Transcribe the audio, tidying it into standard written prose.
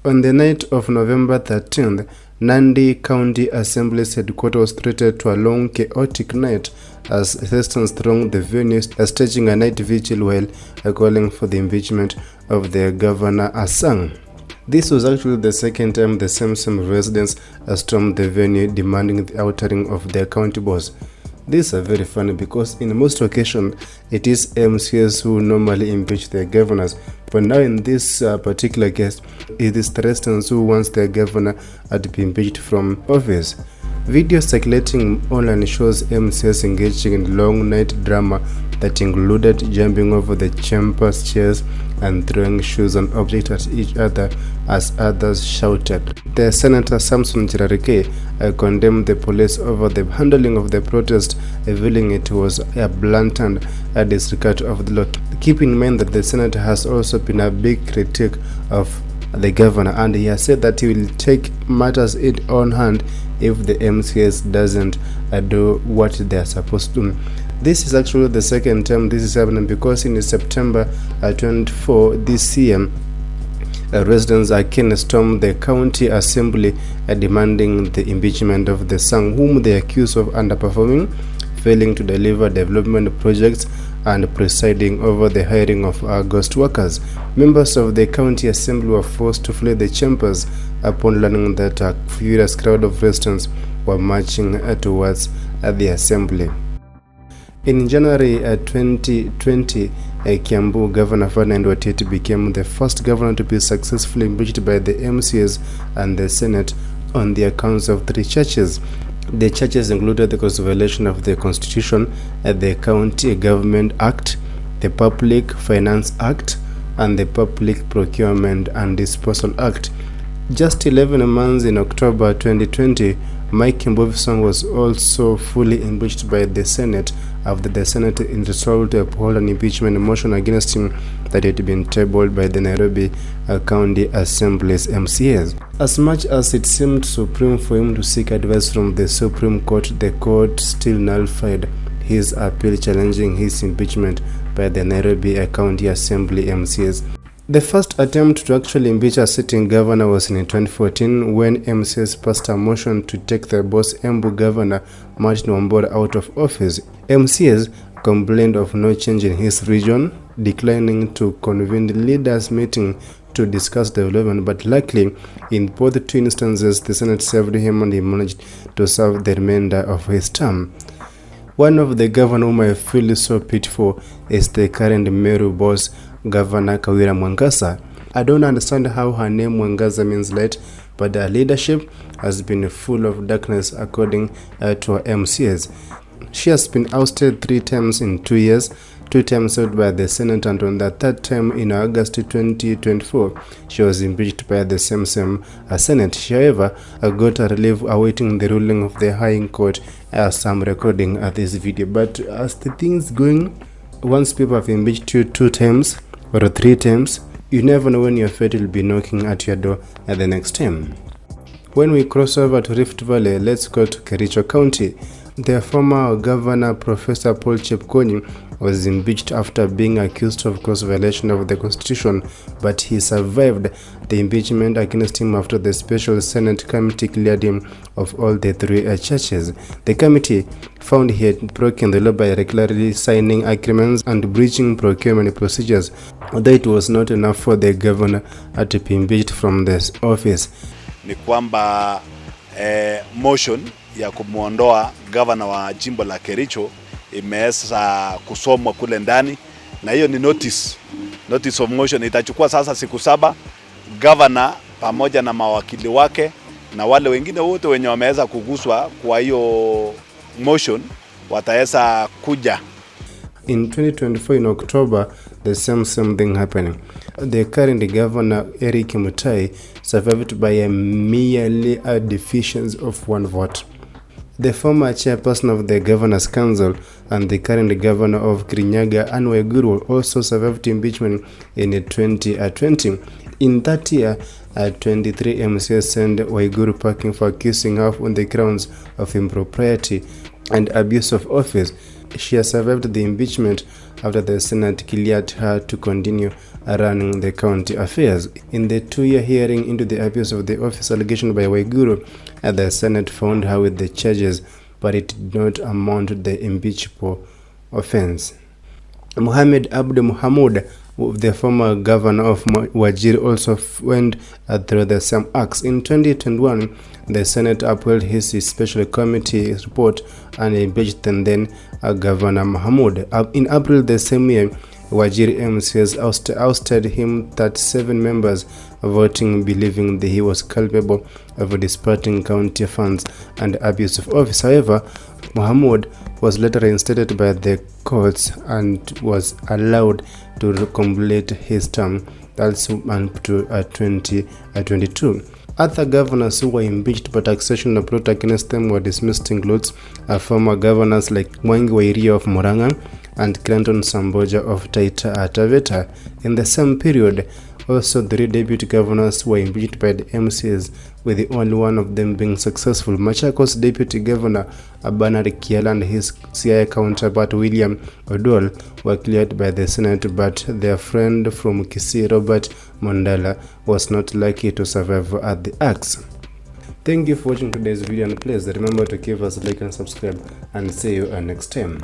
On the night of November 13th, Nandi County Assembly's headquarters was treated to a long, chaotic night as citizens thronged the venue, staging a night vigil while calling for the impeachment of their governor Asang. This was actually the second time the same residents stormed the venue demanding the outering of their county boss. These are very funny because in most occasions it is MCs who normally impeach their governors, but now in this particular case it is the residents who wants their governor to be impeached from office. Video circulating online shows MCs engaging in long night drama that included jumping over the chamber's chairs and throwing shoes and objects at each other as others shouted. The Senator Samson Cherargei condemned the police over the handling of the protest, revealing it was a blatant disregard of the law. Keep in mind that the senator has also been a big critic of the governor, and he has said that he will take matters in own hand if the MCS doesn't do what they are supposed to. This is actually the second time this is happening because in September 24 this year, residents again stormed the county assembly demanding the impeachment of the Sang, whom they accuse of underperforming, failing to deliver development projects, and presiding over the hiring of ghost workers. Members of the county assembly were forced to flee the chambers upon learning that a furious crowd of residents were marching towards the assembly. In January 2020, Kiambu Governor Ferdinand Watete became the first governor to be successfully impeached by the MCAs and the Senate on the accounts of 3 charges. The charges included the gross violation of the Constitution, the County Government Act, the Public Finance Act, and the Public Procurement and Disposal Act. Just 11 months in October 2020, Mike Mbovison was also fully impeached by the Senate after the Senate resolved to uphold an impeachment motion against him that had been tabled by the Nairobi County Assembly's MCAs. As much as it seemed supreme for him to seek advice from the Supreme Court, the court still nullified his appeal challenging his impeachment by the Nairobi County Assembly MCAs. The first attempt to actually impeach a sitting governor was in 2014 when MCAs passed a motion to take the boss Embu governor Martin Wambora out of office. MCAs complained of no change in his region, declining to convene the leaders' meeting to discuss development, but luckily in both 2 instances the Senate saved him and he managed to serve the remainder of his term. One of the governors whom I feel so pity for is the current Meru boss, Governor Kawira Mwangasa. I don't understand how her name Mwangasa means light, but her leadership has been full of darkness according to her MCAs. She has been ousted 3 times in 2 years, 2 times out by the Senate, and on the 3rd time in August 2024, she was impeached by the same Senate. She, however, got a relief awaiting the ruling of the High Court as I'm recording this video. But as the things going, once people have impeached you 2 times or 3 times, you never know when your fate will be knocking at your door at the next time. When we cross over to Rift Valley, let's go to Kericho County. The former governor, Professor Paul Chepkonyi, was impeached after being accused of gross violation of the Constitution, but he survived the impeachment against him after the special Senate committee cleared him of all the 3 charges. The committee found he had broken the law by irregularly signing agreements and breaching procurement procedures, although it was not enough for the governor to be impeached from this office. Ni kwamba motion ya kumuondoa governor wa jimbo la Kericho imeweza kusomwa kule ndani, na hiyo ni notice of motion. Itachukua sasa siku 7, governor pamoja na mawakili wake na wale wengine wote wenye wameweza kuguswa kwa hiyo motion wataweza kuja. In 2024 in October, the same thing happening. The current governor, Eric Mutai, survived by a merely a deficiency of 1 vote. The former chairperson of the Governor's Council and the current governor of Kirinyaga, Anne Waiguru, also survived impeachment in 2020. In that year, 23 MCAs sent Waiguru packing for accusing her on the grounds of impropriety and abuse of office. she has survived the impeachment after the Senate cleared her to continue running the county affairs. In the 2-year hearing into the abuse of the office allegation by Waiguru, the Senate found her with the charges, but it did not amount to the impeachable offense. Mohamed Abdu Mohamud, the former governor of Wajir, also went through the same acts. In 2021, the Senate upheld his special committee report and impeached then Governor Mohamud. In April the same year, Wajir MCs ousted him, 37 members voting believing that he was culpable of dispersing county funds and abuse of office. However, Mohamud was later reinstated by the courts and was allowed to complete his term, also up to 2022. Other governors who were impeached but accusation brought against them were dismissed includes former governors like Mwangi Wairia of Murang'a and Clinton Samboja of Taita Taveta. In the same period, also 3 deputy governors were impeached by the MCs, with the only one of them being successful. Machakos Deputy Governor Bernard Kiala and his CIA counterpart William Odol were cleared by the Senate, but their friend from Kisii, Robert Mondala, was not likely to survive at the axe. Thank you for watching today's video, and please remember to give us a like and subscribe, and see you next time.